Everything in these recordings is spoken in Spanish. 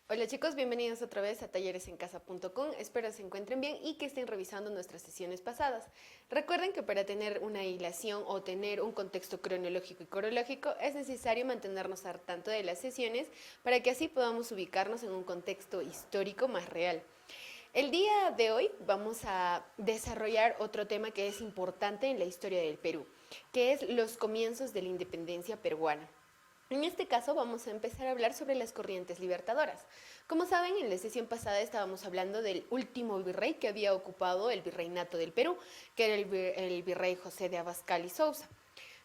Hola chicos, bienvenidos otra vez a talleresencasa.com. Espero se encuentren bien y que estén revisando nuestras sesiones pasadas. Recuerden que para tener una hilación o tener un contexto cronológico y corológico es necesario mantenernos al tanto de las sesiones para que así podamos ubicarnos en un contexto histórico más real. El día de hoy vamos a desarrollar otro tema que es importante en la historia del Perú, que es los comienzos de la independencia peruana. En este caso vamos a empezar a hablar sobre las corrientes libertadoras. Como saben, en la sesión pasada estábamos hablando del último virrey que había ocupado el virreinato del Perú, que era el virrey José de Abascal y Sousa.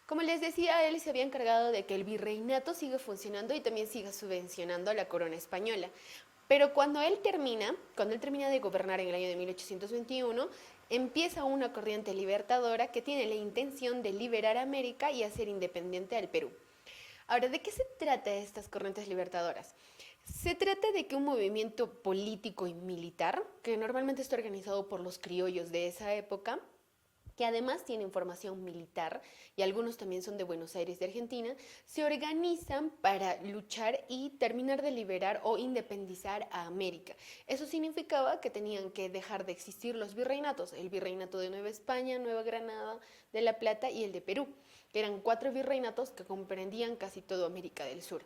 Como les decía, él se había encargado de que el virreinato siga funcionando y también siga subvencionando a la corona española. Pero cuando él termina de gobernar en el año de 1821, empieza una corriente libertadora que tiene la intención de liberar a América y hacer independiente al Perú. Ahora, ¿de qué se trata estas corrientes libertadoras? Se trata de que un movimiento político y militar, que normalmente está organizado por los criollos de esa época, que además tienen formación militar y algunos también son de Buenos Aires, de Argentina, se organizan para luchar y terminar de liberar o independizar a América. Eso significaba que tenían que dejar de existir los virreinatos, el virreinato de Nueva España, Nueva Granada, de La Plata y el de Perú, que eran 4 virreinatos que comprendían casi toda América del Sur.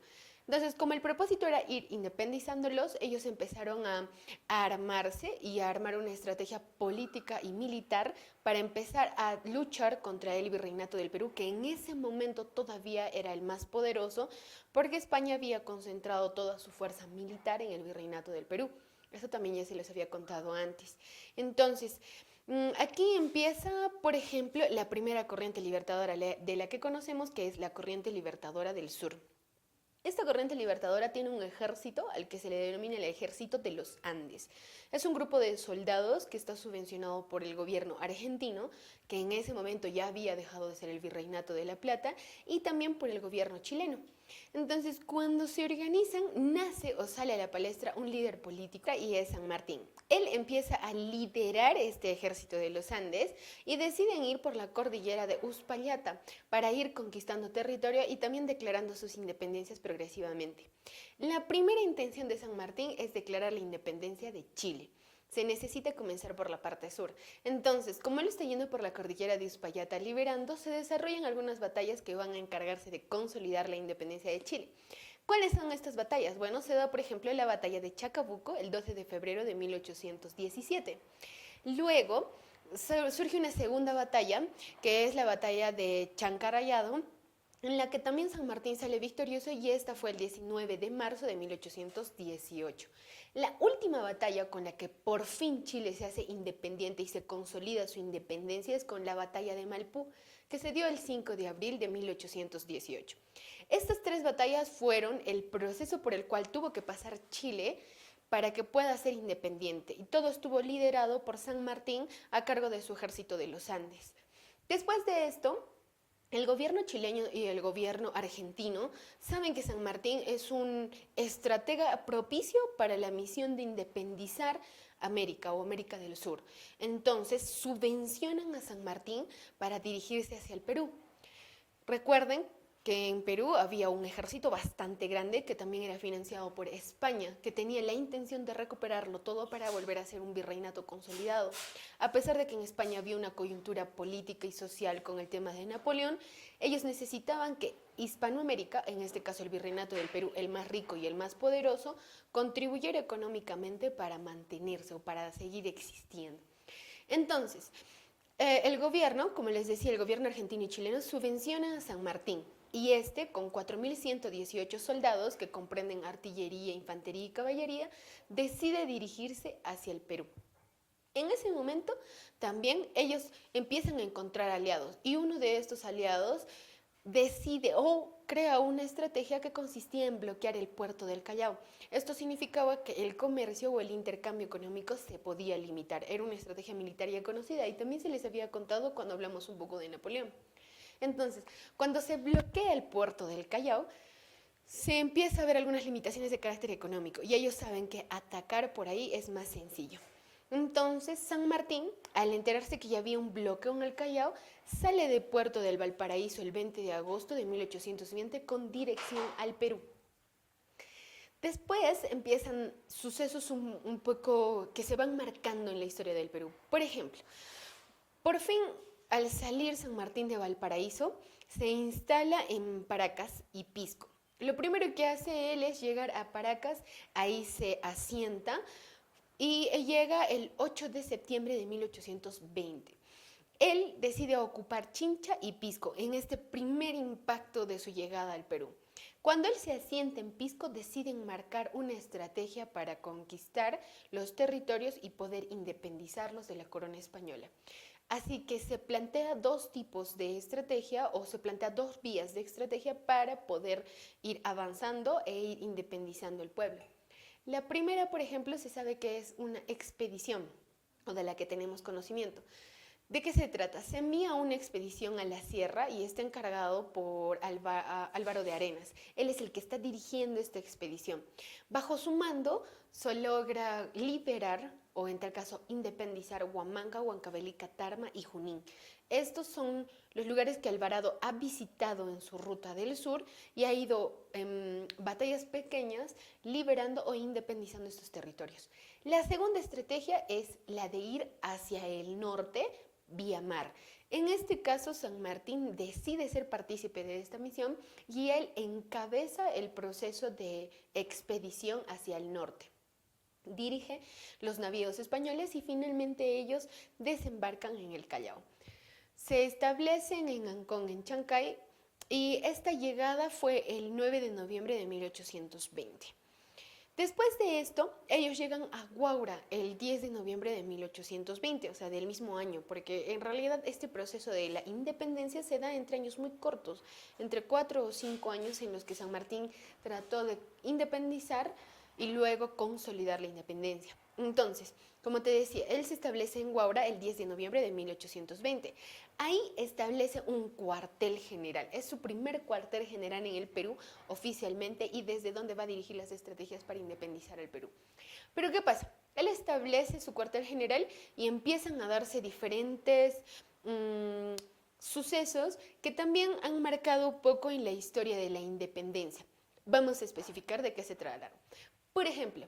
Entonces, como el propósito era ir independizándolos, ellos empezaron a armarse y a armar una estrategia política y militar para empezar a luchar contra el virreinato del Perú, que en ese momento todavía era el más poderoso, porque España había concentrado toda su fuerza militar en el virreinato del Perú. Eso también ya se les había contado antes. Entonces, aquí empieza, por ejemplo, la primera corriente libertadora de la que conocemos, que es la corriente libertadora del sur. Esta corriente libertadora tiene un ejército al que se le denomina el Ejército de los Andes. Es un grupo de soldados que está subvencionado por el gobierno argentino, que en ese momento ya había dejado de ser el Virreinato de la Plata, y también por el gobierno chileno. Entonces, cuando se organizan, nace o sale a la palestra un líder político y es San Martín. Él empieza a liderar este ejército de los Andes y deciden ir por la cordillera de Uspallata para ir conquistando territorio y también declarando sus independencias progresivamente. La primera intención de San Martín es declarar la independencia de Chile. Se necesita comenzar por la parte sur. Entonces, como él está yendo por la cordillera de Uspallata liberando, se desarrollan algunas batallas que van a encargarse de consolidar la independencia de Chile. ¿Cuáles son estas batallas? Bueno, se da por ejemplo la batalla de Chacabuco el 12 de febrero de 1817. Luego surge una segunda batalla, que es la batalla de Chancarayado, en la que también San Martín sale victorioso y esta fue el 19 de marzo de 1818. La última batalla con la que por fin Chile se hace independiente y se consolida su independencia es con la batalla de Malpú, que se dio el 5 de abril de 1818. Estas 3 batallas fueron el proceso por el cual tuvo que pasar Chile para que pueda ser independiente y todo estuvo liderado por San Martín a cargo de su ejército de los Andes. Después de esto, el gobierno chileno y el gobierno argentino saben que San Martín es un estratega propicio para la misión de independizar América o América del Sur. Entonces subvencionan a San Martín para dirigirse hacia el Perú. Recuerden que en Perú había un ejército bastante grande que también era financiado por España, que tenía la intención de recuperarlo todo para volver a ser un virreinato consolidado. A pesar de que en España había una coyuntura política y social con el tema de Napoleón, ellos necesitaban que Hispanoamérica, en este caso el virreinato del Perú, el más rico y el más poderoso, contribuyera económicamente para mantenerse o para seguir existiendo. Entonces, el gobierno, como les decía, el gobierno argentino y chileno subvenciona a San Martín y este, con 4.118 soldados que comprenden artillería, infantería y caballería, decide dirigirse hacia el Perú. En ese momento también ellos empiezan a encontrar aliados y uno de estos aliados decide o crea una estrategia que consistía en bloquear el puerto del Callao. Esto significaba que el comercio o el intercambio económico se podía limitar. Era una estrategia militar ya conocida y también se les había contado cuando hablamos un poco de Napoleón. Entonces, cuando se bloquea el puerto del Callao, se empieza a ver algunas limitaciones de carácter económico y ellos saben que atacar por ahí es más sencillo. Entonces San Martín, al enterarse que ya había un bloqueo en el Callao, sale de Puerto del Valparaíso el 20 de agosto de 1820 con dirección al Perú. Después empiezan sucesos un poco que se van marcando en la historia del Perú. Por ejemplo, por fin, al salir San Martín de Valparaíso, se instala en Paracas y Pisco. Lo primero que hace él es llegar a Paracas, ahí se asienta y llega el 8 de septiembre de 1820. Él decide ocupar Chincha y Pisco en este primer impacto de su llegada al Perú. Cuando él se asienta en Pisco, deciden marcar una estrategia para conquistar los territorios y poder independizarlos de la corona española. Así que se plantea dos tipos de estrategia o se plantea dos vías de estrategia para poder ir avanzando e ir independizando el pueblo. La primera, por ejemplo, se sabe que es una expedición o de la que tenemos conocimiento. ¿De qué se trata? Se envía una expedición a la sierra y está encargado por Álvaro de Arenas. Él es el que está dirigiendo esta expedición. Bajo su mando se logra liberar, o en tal caso independizar, Huamanga, Huancavelica, Tarma y Junín. Estos son los lugares que Alvarado ha visitado en su ruta del sur y ha ido en batallas pequeñas liberando o independizando estos territorios. La segunda estrategia es la de ir hacia el norte, vía mar. En este caso, San Martín decide ser partícipe de esta misión y él encabeza el proceso de expedición hacia el norte. Dirige los navíos españoles y finalmente ellos desembarcan en el Callao. Se establecen en Ancón, en Chancay, y esta llegada fue el 9 de noviembre de 1820. Después de esto, ellos llegan a Guaura el 10 de noviembre de 1820, o sea, del mismo año, porque en realidad este proceso de la independencia se da entre años muy cortos, entre 4 o 5 años en los que San Martín trató de independizar y luego consolidar la independencia. Entonces, como te decía, él se establece en Guaura el 10 de noviembre de 1820. Ahí establece un cuartel general. Es su primer cuartel general en el Perú oficialmente y desde donde va a dirigir las estrategias para independizar el Perú. Pero ¿qué pasa? Él establece su cuartel general y empiezan a darse diferentes sucesos que también han marcado un poco en la historia de la independencia. Vamos a especificar de qué se trataron. Por ejemplo,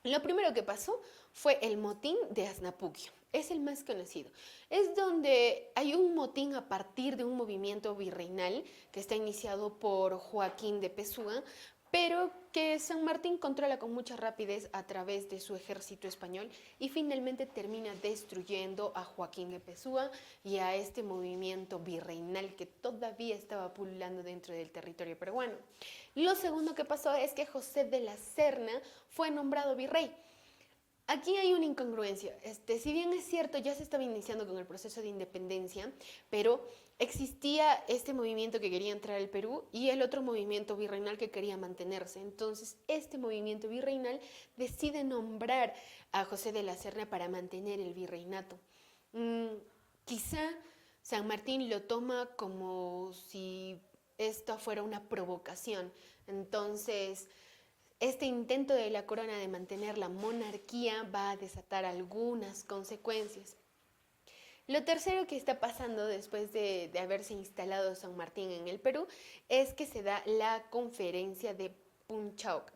lo primero que pasó fue el motín de Asnapuquio. Es el más conocido. Es donde hay un motín a partir de un movimiento virreinal que está iniciado por Joaquín de Pessoa, pero que San Martín controla con mucha rapidez a través de su ejército español y finalmente termina destruyendo a Joaquín de Pessoa y a este movimiento virreinal que todavía estaba pululando dentro del territorio peruano. Lo segundo que pasó es que José de la Serna fue nombrado virrey. Aquí hay una incongruencia. Si bien es cierto, ya se estaba iniciando con el proceso de independencia, pero existía este movimiento que quería entrar al Perú y el otro movimiento virreinal que quería mantenerse. Entonces, este movimiento virreinal decide nombrar a José de la Serna para mantener el virreinato. Quizá San Martín lo toma como si esto fuera una provocación. Entonces, este intento de la corona de mantener la monarquía va a desatar algunas consecuencias. Lo tercero que está pasando después de haberse instalado San Martín en el Perú es que se da la conferencia de Punchauca.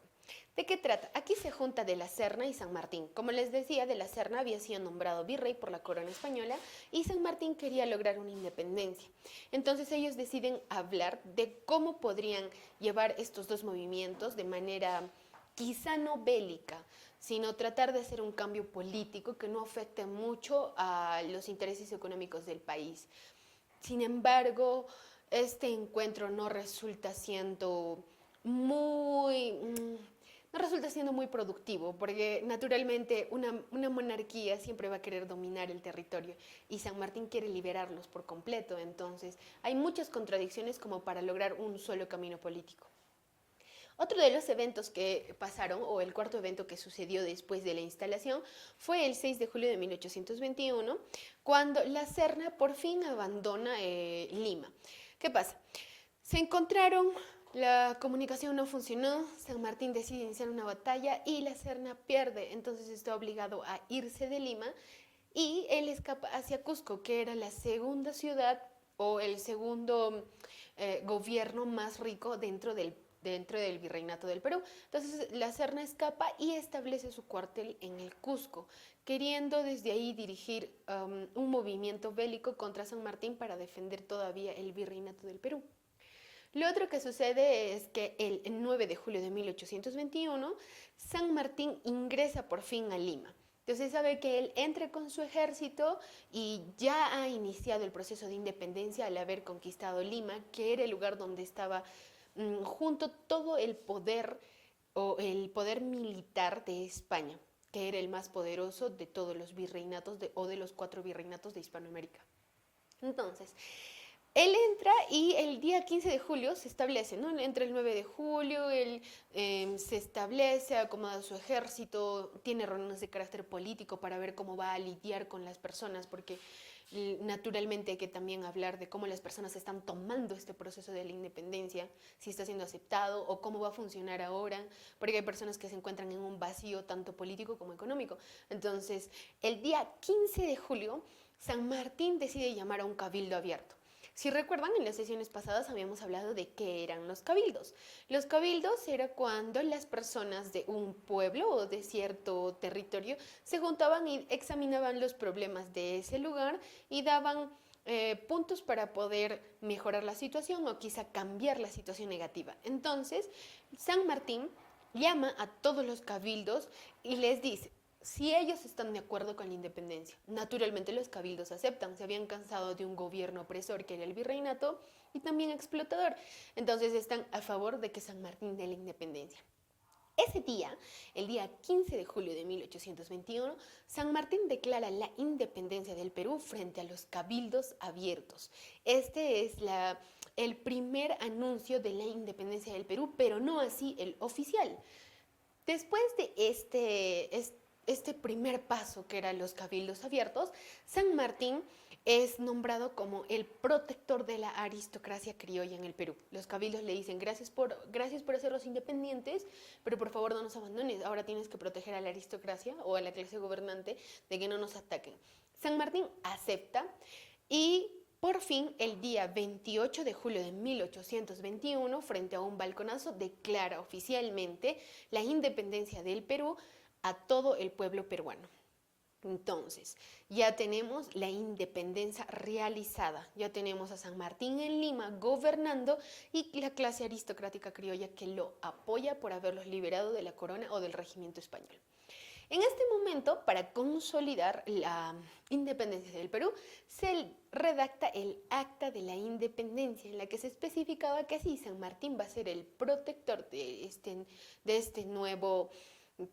¿De qué trata? Aquí se junta De la Serna y San Martín. Como les decía, De la Serna había sido nombrado virrey por la corona española y San Martín quería lograr una independencia. Entonces ellos deciden hablar de cómo podrían llevar estos dos movimientos de manera quizá no bélica, sino tratar de hacer un cambio político que no afecte mucho a los intereses económicos del país. Sin embargo, este encuentro no resulta siendo muy productivo, porque naturalmente una monarquía siempre va a querer dominar el territorio y San Martín quiere liberarlos por completo, entonces hay muchas contradicciones como para lograr un solo camino político. Otro de los eventos que pasaron, o el cuarto evento que sucedió después de la instalación, fue el 6 de julio de 1821, cuando la Serna por fin abandona Lima. ¿Qué pasa? Se encontraron, la comunicación no funcionó, San Martín decide iniciar una batalla y la Serna pierde, entonces está obligado a irse de Lima y él escapa hacia Cusco, que era la segunda ciudad o el segundo gobierno más rico dentro del dentro del Virreinato del Perú. Entonces la Serna escapa y establece su cuartel en el Cusco, queriendo desde ahí dirigir un movimiento bélico contra San Martín para defender todavía el Virreinato del Perú. Lo otro que sucede es que el 9 de julio de 1821, San Martín ingresa por fin a Lima. Entonces sabe que él entra con su ejército y ya ha iniciado el proceso de independencia al haber conquistado Lima, que era el lugar donde estaba junto todo el poder o el poder militar de España, que era el más poderoso de todos los virreinatos o de los 4 virreinatos de Hispanoamérica. Entonces, él entra y el día 15 de julio se establece, ¿no? Entra el 9 de julio, él se establece, acomoda su ejército, tiene reuniones de carácter político para ver cómo va a lidiar con las personas, porque naturalmente hay que también hablar de cómo las personas están tomando este proceso de la independencia, si está siendo aceptado o cómo va a funcionar ahora, porque hay personas que se encuentran en un vacío tanto político como económico. Entonces, el día 15 de julio, San Martín decide llamar a un cabildo abierto. Si recuerdan, en las sesiones pasadas habíamos hablado de qué eran los cabildos. Los cabildos era cuando las personas de un pueblo o de cierto territorio se juntaban y examinaban los problemas de ese lugar y daban puntos para poder mejorar la situación o quizá cambiar la situación negativa. Entonces, San Martín llama a todos los cabildos y les dice: si ellos están de acuerdo con la independencia, naturalmente los cabildos aceptan, se habían cansado de un gobierno opresor que era el virreinato y también explotador, entonces están a favor de que San Martín dé la independencia. Ese día, el día 15 de julio de 1821, San Martín declara la independencia del Perú frente a los cabildos abiertos. Este es el primer anuncio de la independencia del Perú, pero no así el oficial. Después de este primer paso, que eran los cabildos abiertos, San Martín es nombrado como el protector de la aristocracia criolla en el Perú. Los cabildos le dicen: gracias por hacerlos independientes, pero por favor no nos abandones, ahora tienes que proteger a la aristocracia o a la clase gobernante de que no nos ataquen. San Martín acepta y por fin, el día 28 de julio de 1821, frente a un balconazo, declara oficialmente la independencia del Perú a todo el pueblo peruano. Entonces, ya tenemos la independencia realizada, ya tenemos a San Martín en Lima gobernando y la clase aristocrática criolla que lo apoya por haberlos liberado de la corona o del regimiento español. En este momento, para consolidar la independencia del Perú, se redacta el Acta de la Independencia, en la que se especificaba que sí, San Martín va a ser el protector de este nuevo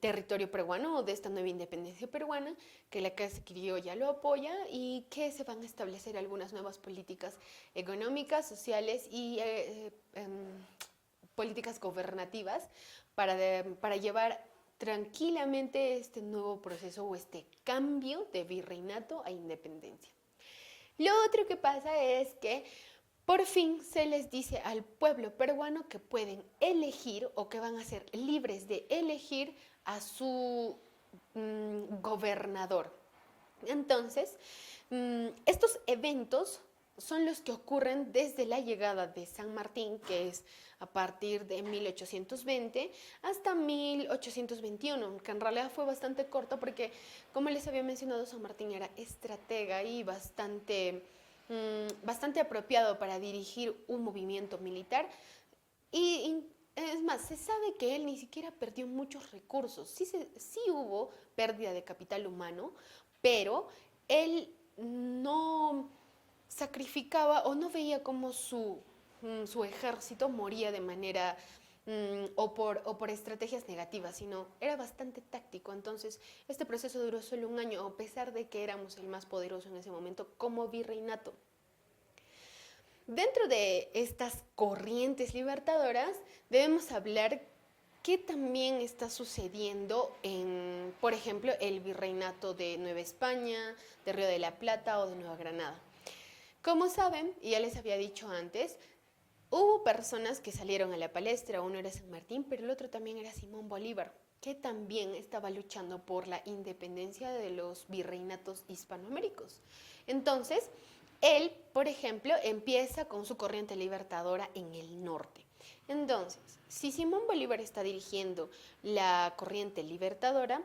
territorio peruano o de esta nueva independencia peruana, que la clase criolla lo apoya y que se van a establecer algunas nuevas políticas económicas, sociales y políticas gobernativas para llevar tranquilamente este nuevo proceso o este cambio de virreinato a independencia. Lo otro que pasa es que por fin se les dice al pueblo peruano que pueden elegir o que van a ser libres de elegir a su gobernador. Entonces, estos eventos son los que ocurren desde la llegada de San Martín, que es a partir de 1820 hasta 1821, que en realidad fue bastante corto porque, como les había mencionado, San Martín era estratega y bastante apropiado para dirigir un movimiento militar. Y es más, se sabe que él ni siquiera perdió muchos recursos. Sí hubo pérdida de capital humano, pero él no sacrificaba o no veía cómo su ejército moría de manera o por estrategias negativas, sino era bastante táctico. Entonces, este proceso duró solo un año, a pesar de que éramos el más poderoso en ese momento como virreinato. Dentro de estas corrientes libertadoras, debemos hablar qué también está sucediendo en, por ejemplo, el virreinato de Nueva España, de Río de la Plata o de Nueva Granada. Como saben, y ya les había dicho antes, hubo personas que salieron a la palestra. Uno era San Martín, pero el otro también era Simón Bolívar, que también estaba luchando por la independencia de los virreinatos hispanoaméricos. Entonces, Él, por ejemplo, empieza con su corriente libertadora en el norte. Entonces, si Simón Bolívar está dirigiendo la corriente libertadora,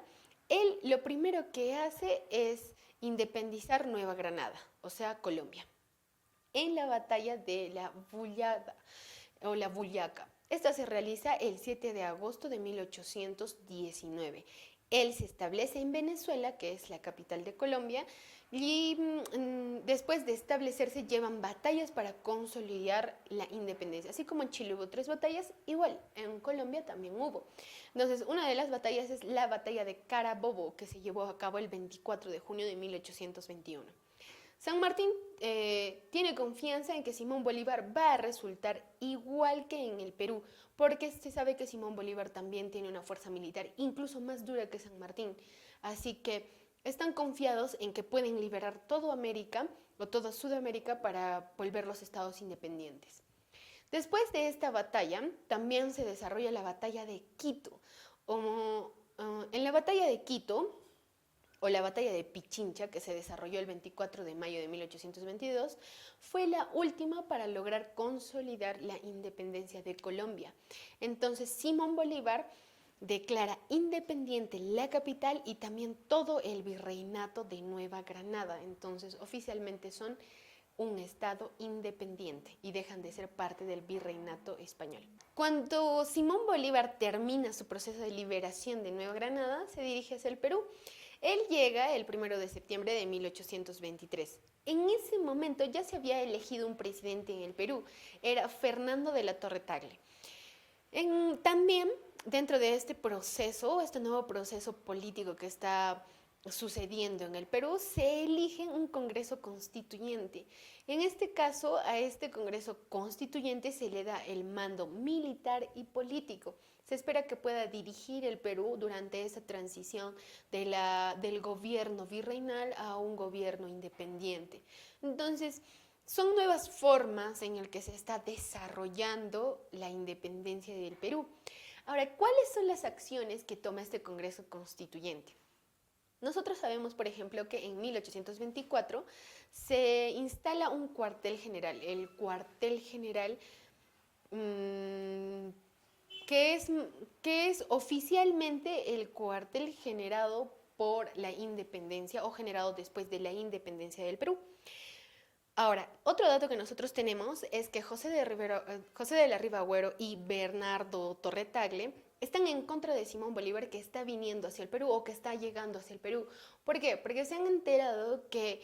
él lo primero que hace es independizar Nueva Granada, o sea, Colombia, en la batalla de la Bullada o la Bullaca. Esta se realiza el 7 de agosto de 1819. Él se establece en Venezuela, que es la capital de Colombia, y después de establecerse llevan batallas para consolidar la independencia. Así como en Chile hubo 3 batallas, igual en Colombia también hubo. Entonces, una de las batallas es la batalla de Carabobo, que se llevó a cabo el 24 de junio de 1821. San Martín tiene confianza en que Simón Bolívar va a resultar igual que en el Perú, porque se sabe que Simón Bolívar también tiene una fuerza militar incluso más dura que San Martín. Así que están confiados en que pueden liberar toda América o toda Sudamérica para volver los estados independientes. Después de esta batalla, también se desarrolla la batalla de Quito. En la batalla de Quito, o la batalla de Pichincha, que se desarrolló el 24 de mayo de 1822, fue la última para lograr consolidar la independencia de Colombia. Entonces, Simón Bolívar declara independiente la capital y también todo el virreinato de Nueva Granada. Entonces, oficialmente son un estado independiente y dejan de ser parte del virreinato español. Cuando Simón Bolívar termina su proceso de liberación de Nueva Granada, se dirige hacia el Perú. Él llega el 1 de septiembre de 1823. En ese momento ya se había elegido un presidente en el Perú, era Fernando de la Torre Tagle. También dentro de este proceso, este nuevo proceso político que está sucediendo en el Perú, se elige un Congreso Constituyente. En este caso, a este Congreso Constituyente se le da el mando militar y político. Se espera que pueda dirigir el Perú durante esa transición del gobierno virreinal a un gobierno independiente. Entonces, son nuevas formas en las que se está desarrollando la independencia del Perú. Ahora, ¿cuáles son las acciones que toma este Congreso Constituyente? Nosotros sabemos, por ejemplo, que en 1824 se instala un cuartel general, el cuartel general que es oficialmente el cuartel generado por la independencia o generado después de la independencia del Perú. Ahora, otro dato que nosotros tenemos es que José de la Riva Agüero y Bernardo Torre Tagle están en contra de Simón Bolívar, que está viniendo hacia el Perú o que está llegando hacia el Perú. ¿Por qué? Porque se han enterado que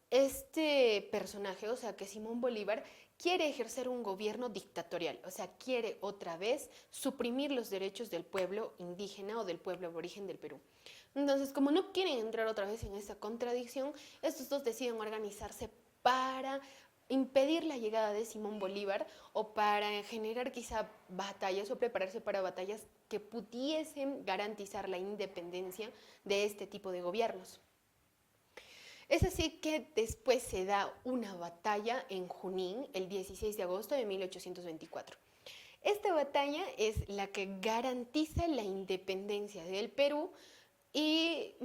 este personaje, o sea, que Simón Bolívar quiere ejercer un gobierno dictatorial, o sea, quiere otra vez suprimir los derechos del pueblo indígena o del pueblo aborigen del Perú. Entonces, como no quieren entrar otra vez en esa contradicción, estos dos deciden organizarse para impedir la llegada de Simón Bolívar o para generar quizá batallas o prepararse para batallas que pudiesen garantizar la independencia de este tipo de gobiernos. Es así que después se da una batalla en Junín el 16 de agosto de 1824. Esta batalla es la que garantiza la independencia del Perú y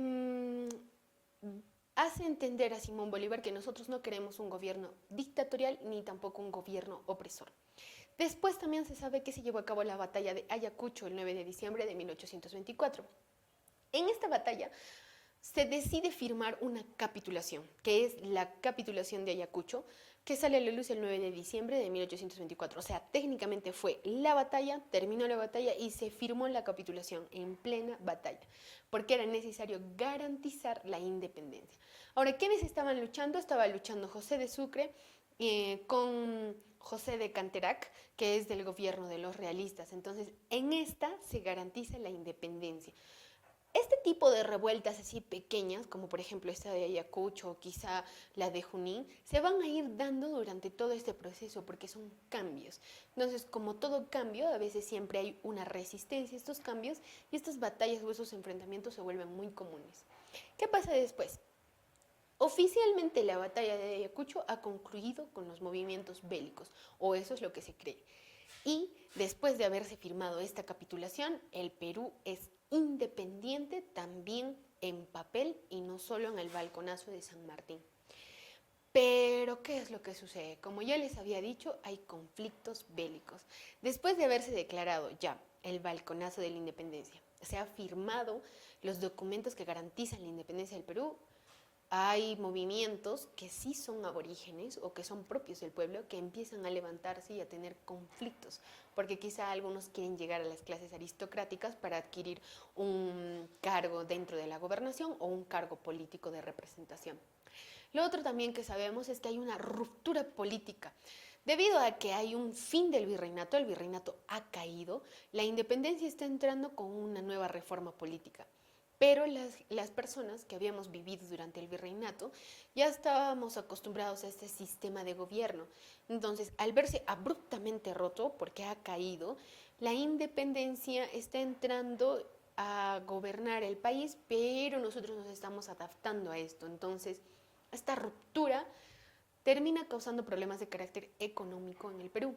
hace entender a Simón Bolívar que nosotros no queremos un gobierno dictatorial ni tampoco un gobierno opresor. Después también se sabe que se llevó a cabo la batalla de Ayacucho el 9 de diciembre de 1824. En esta batalla se decide firmar una capitulación, que es la capitulación de Ayacucho, que sale a la luz el 9 de diciembre de 1824. O sea, técnicamente fue la batalla, terminó la batalla y se firmó la capitulación en plena batalla, porque era necesario garantizar la independencia. Ahora, ¿quiénes estaban luchando? Estaba luchando José de Sucre con José de Canterac, que es del gobierno de los realistas. Entonces, en esta se garantiza la independencia. Este tipo de revueltas así pequeñas, como por ejemplo esta de Ayacucho o quizá la de Junín, se van a ir dando durante todo este proceso porque son cambios. Entonces, como todo cambio, a veces siempre hay una resistencia a estos cambios y estas batallas o esos enfrentamientos se vuelven muy comunes. ¿Qué pasa después? Oficialmente la batalla de Ayacucho ha concluido con los movimientos bélicos, o eso es lo que se cree. Y después de haberse firmado esta capitulación, el Perú es independiente también en papel y no solo en el balconazo de San Martín. Pero, ¿qué es lo que sucede? Como ya les había dicho, hay conflictos bélicos. Después de haberse declarado ya el balconazo de la independencia, se han firmado los documentos que garantizan la independencia del Perú. Hay movimientos que sí son aborígenes o que son propios del pueblo que empiezan a levantarse y a tener conflictos, porque quizá algunos quieren llegar a las clases aristocráticas para adquirir un cargo dentro de la gobernación o un cargo político de representación. Lo otro también que sabemos es que hay una ruptura política. Debido a que hay un fin del virreinato, el virreinato ha caído, la independencia está entrando con una nueva reforma política. Pero las personas que habíamos vivido durante el virreinato ya estábamos acostumbrados a este sistema de gobierno. Entonces, al verse abruptamente roto, porque ha caído, la independencia está entrando a gobernar el país, pero nosotros nos estamos adaptando a esto. Entonces, esta ruptura termina causando problemas de carácter económico en el Perú,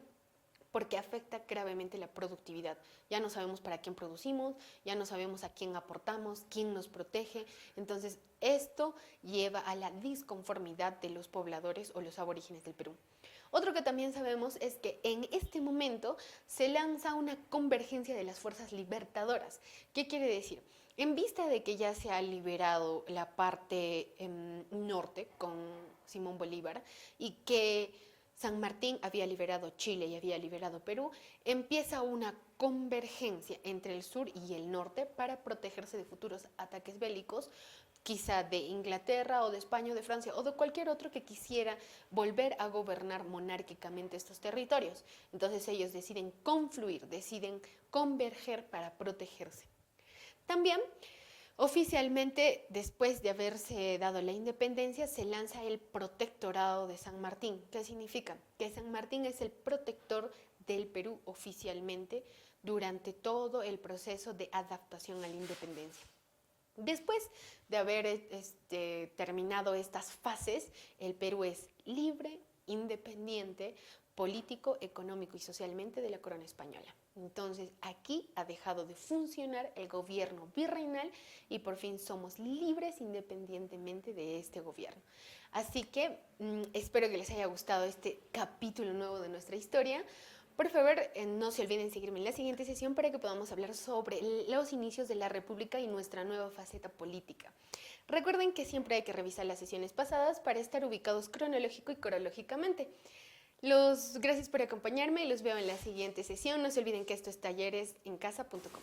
porque afecta gravemente la productividad. Ya no sabemos para quién producimos, ya no sabemos a quién aportamos, quién nos protege. Entonces, esto lleva a la disconformidad de los pobladores o los aborígenes del Perú. Otro que también sabemos es que en este momento se lanza una convergencia de las fuerzas libertadoras. ¿Qué quiere decir? En vista de que ya se ha liberado la parte norte con Simón Bolívar y que San Martín había liberado Chile y había liberado Perú, empieza una convergencia entre el sur y el norte para protegerse de futuros ataques bélicos, quizá de Inglaterra o de España o de Francia o de cualquier otro que quisiera volver a gobernar monárquicamente estos territorios. Entonces ellos deciden confluir, deciden converger para protegerse. También, oficialmente, después de haberse dado la independencia, se lanza el protectorado de San Martín. ¿Qué significa? Que San Martín es el protector del Perú oficialmente durante todo el proceso de adaptación a la independencia. Después de haber terminado estas fases, el Perú es libre, independiente, político, económico y socialmente de la corona española. Entonces aquí ha dejado de funcionar el gobierno virreinal y por fin somos libres independientemente de este gobierno. Así que espero que les haya gustado este capítulo nuevo de nuestra historia. Por favor, no se olviden seguirme en la siguiente sesión para que podamos hablar sobre los inicios de la República y nuestra nueva faceta política. Recuerden que siempre hay que revisar las sesiones pasadas para estar ubicados cronológico y corológicamente. Gracias por acompañarme y los veo en la siguiente sesión. No se olviden que esto es talleresencasa.com.